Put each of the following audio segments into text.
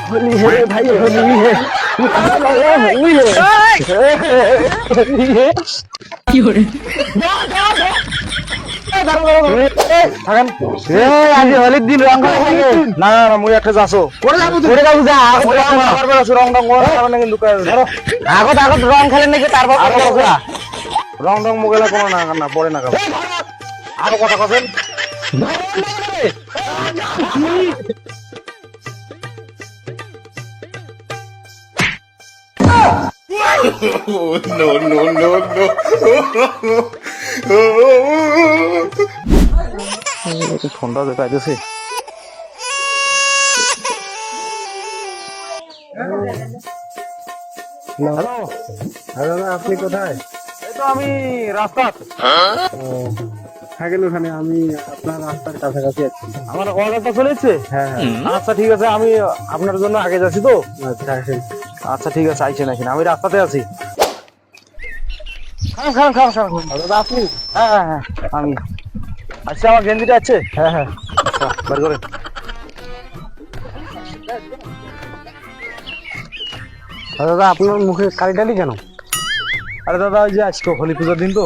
होली है भाई, होली है, होली है। আজি হোলির দিন রং খেলা না না মুই একটা যাসো করে যাবো যা আগত আগত রং খেলেন নাকি তারপর রং রং মোবাইলে কোনো না না পড়ে না আরো কথা কথা no, no, no, no. ঠান্ডা পাইতেছে হ্যালো হ্যালো দাদা, আপনি কোথায়? এই তো আমি রাস্তায়। থাকেন ওখানে, আমি আপনার রাস্তার কাছাকাছি আছি। আমার অর্ডারটা চলেছে? হ্যাঁ হ্যাঁ। আচ্ছা ঠিক আছে, আমি আপনার জন্য আগে যাচ্ছি তো। আচ্ছা আচ্ছা ঠিক আছে, আইসেন আইসেন, আমি রাস্তাতে আছি। খান দাদা আপনি? হ্যাঁ হ্যাঁ হ্যাঁ আমি। আচ্ছা আমার গেঞ্জিটা আছে? হ্যাঁ হ্যাঁ বার করে। দাদা আপনার মুখে কালি টালি কেন? আরে দাদা ওই যে আজকে হোলি পূজার দিন তো,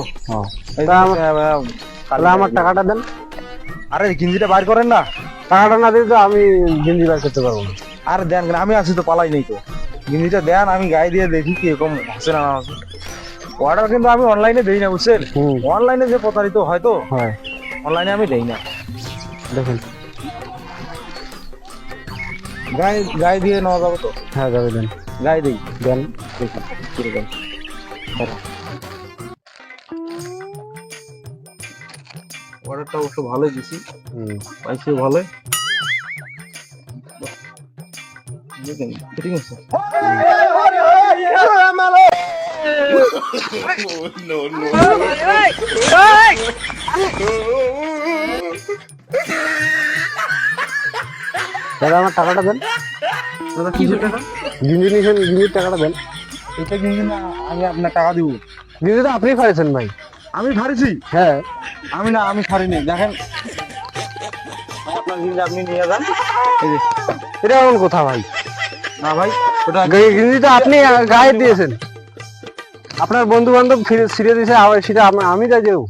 আমার টাকাটা দেন। আরে গেঞ্জিটা বার করেন না, টাকাটা না দিলে তো আমি গেঞ্জি বার করতে পারবো না। আরে দেন, আমি আছি তো, পালাই নেই তো, গেঞ্জিটা দেন, আমি গায়ে দিয়ে দেখি কিরকম হচ্ছে না হচ্ছে। অর্ডার কিন্তু আমি অনলাইনে দেই না, বুঝছেন? অনলাইনে যে প্রতারিত হয় তো, হয় অনলাইনে আমি দেই না। দেখুন গায়ে দিয়ে নেওয়া যাবে তো? হ্যাঁ যাবে, দেন গায়ে দিই, দেন দেখুন কিরকম। অর্ডারটা অবশ্য ভালোই দিছি, পাইছিও ভালোই, ঠিক আছে। No, no. দাদা আমার টাকাটা দেন। দাদা কি টাকা? গিঞ্জির টাকাটা দেন। এটা গিঞ্জি না, আমি আপনার টাকা দিব। গিঞ্জি তো আপনি ফাড়েছেন ভাই। আমি ফাড়েছি? হ্যাঁ আমি না, আমি ফাড়িনি। দেখেন আপনার গিঞ্জি আপনি নিয়ে যান। এটা এমন কথা ভাই? না ভাই, ওটা গিঞ্জি তো আপনি গায়ে দিয়েছেন, আপনার বন্ধু বান্ধব ছিঁড়ে দিয়েছে, সেটা আমি যাই দেবো?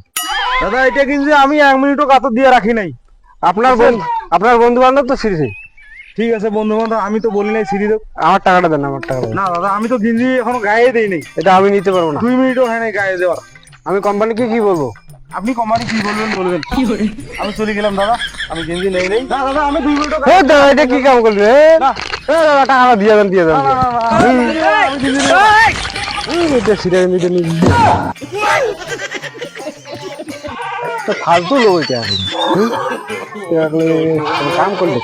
দাদা এটা গিঞ্জি আমি 1 মিনিটও কাতর দিয়ে রাখি নাই। আপনার বন্ধু বান্ধব তো ছিঁড়েছে। ঠিক আছে বন্ধু বান্ধব, আমি তো বলি নাই ছিঁড়ে দেব। আমার টাকাটা দেন, আমার টাকা না দাদা, আমি তো গিঞ্জি এখনো গায়ে দেই নাই। এটা আমি নিতে পারবো না। 2 মিনিটও হয় নাই গায়ে দেওয়ার। আমি কোম্পানিকে কি বলবো? আপনি কোম্পানি কি বলবেন বলবেন। আমি চলে গেলাম দাদা, আমি গেঞ্জি নেই নাই। না দাদা আমি 2 মিনিটও দাদা, এটা কি কাম করবে? না দাদা টাকা দিয়ে দেন, দিয়ে দেন। ফালতু লোক এটা কাম করলে।